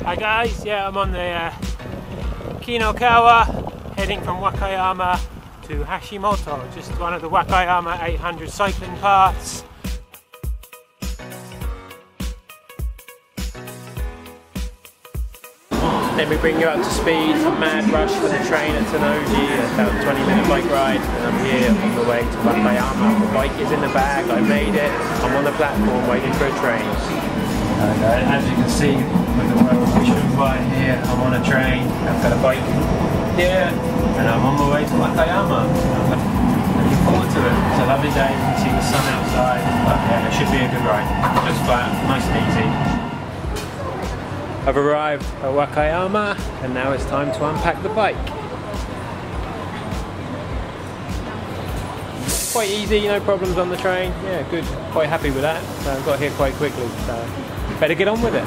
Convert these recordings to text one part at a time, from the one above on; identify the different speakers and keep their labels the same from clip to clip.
Speaker 1: Hi guys, yeah, I'm on the Kino River, heading from Wakayama to Hashimoto, just one of the Wakayama 800 cycling paths. Let me bring you up to speed. Mad rush for the train at Tenoji, about a 20-minute bike ride, and I'm here on the way to Wakayama. The bike is in the bag, I made it. I'm on the platform waiting for a train. As you can see, with the Royal Fisherman fire here, I'm on a train. I've got a bike here, and I'm on my way to Wakayama. I'm looking forward to it. It's a lovely day. You can see the sun outside. But yeah, it should be a good ride. Just flat, nice and easy. I've arrived at Wakayama, and now it's time to unpack the bike. Quite easy, no problems on the train. Yeah, good. Quite happy with that. So I got here quite quickly. So better get on with it.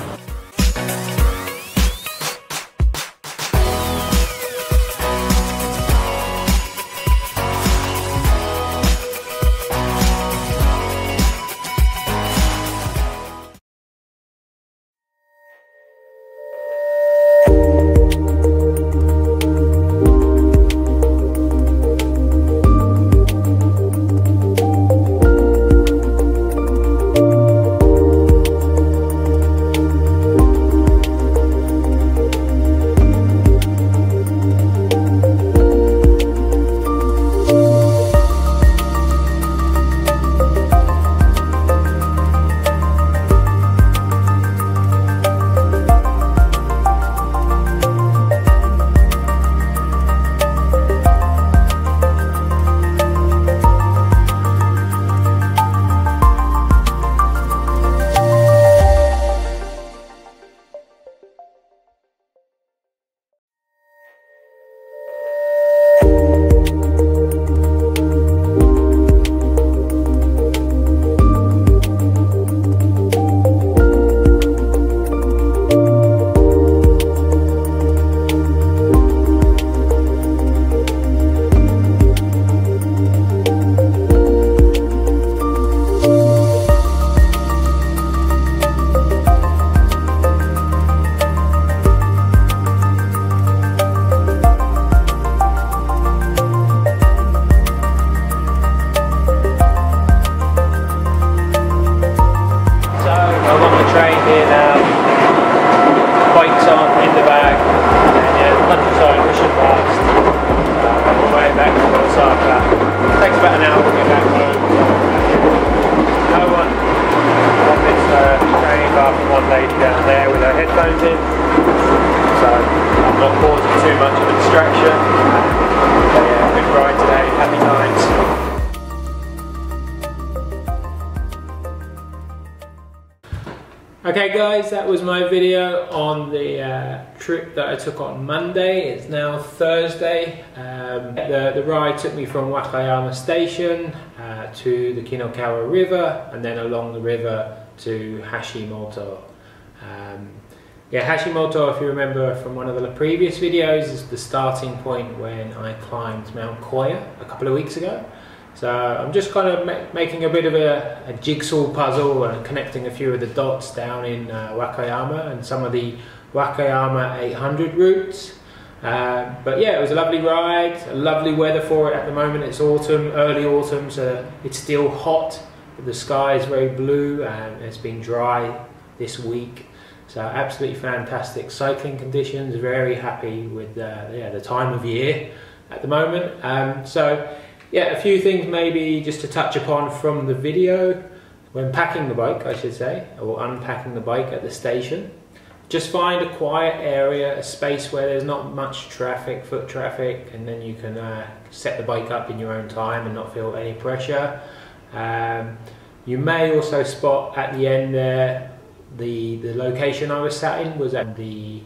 Speaker 1: Osaka. It takes about an hour to get back home. No one on this train apart from one lady down there with her headphones in, so I'm not causing too much of a distraction. So yeah, good ride today, happy times. Okay guys, that was my video on the trip that I took on Monday. It's now Thursday. The ride took me from Wakayama Station to the Kino River and then along the river to Hashimoto. Yeah, Hashimoto, if you remember from one of the previous videos, is the starting point when I climbed Mount Koya a couple of weeks ago. So I'm just kind of making a bit of a jigsaw puzzle and connecting a few of the dots down in Wakayama and some of the Wakayama 800 routes. But yeah, it was a lovely ride, lovely weather for it at the moment. It's autumn, early autumn, so it's still hot, but the sky is very blue and it's been dry this week. So absolutely fantastic cycling conditions, very happy with the time of year at the moment. So yeah, a few things maybe just to touch upon from the video. When packing the bike, I should say, or unpacking the bike at the station, just find a quiet area, a space where there's not much traffic, foot traffic, and then you can set the bike up in your own time and not feel any pressure. You may also spot at the end there, the location I was sat in was at the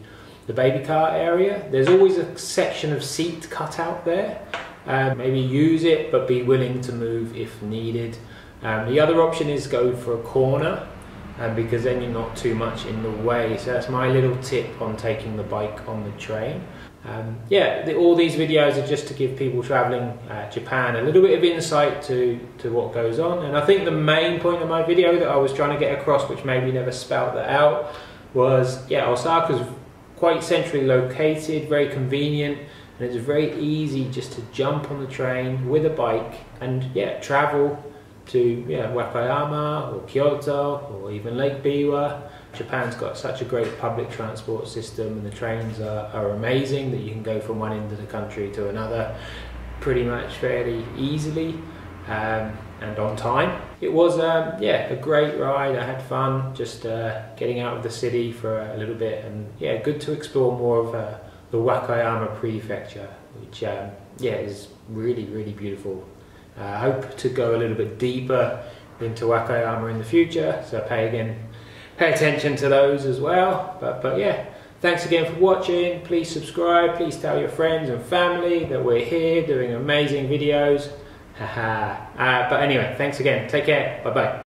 Speaker 1: baby car area. There's always a section of seat cut out there. Maybe use it, but be willing to move if needed. The other option is go for a corner, because then you're not too much in the way. So that's my little tip on taking the bike on the train. Yeah, all these videos are just to give people traveling Japan a little bit of insight to what goes on. And I think the main point of my video that I was trying to get across, which maybe never spelled that out, was yeah, Osaka's quite centrally located, very convenient, and it's very easy just to jump on the train with a bike and travel to Wakayama or Kyoto or even Lake Biwa. Japan's got such a great public transport system, and the trains are amazing that you can go from one end of the country to another pretty much fairly easily and on time. It was a great ride. I had fun just getting out of the city for a little bit, and good to explore more of the Wakayama prefecture, which is really, really beautiful. I hope to go a little bit deeper into Wakayama in the future, so pay attention to those as well. But yeah, thanks again for watching. Please subscribe, please tell your friends and family that we're here doing amazing videos. But anyway, thanks again, take care, bye bye.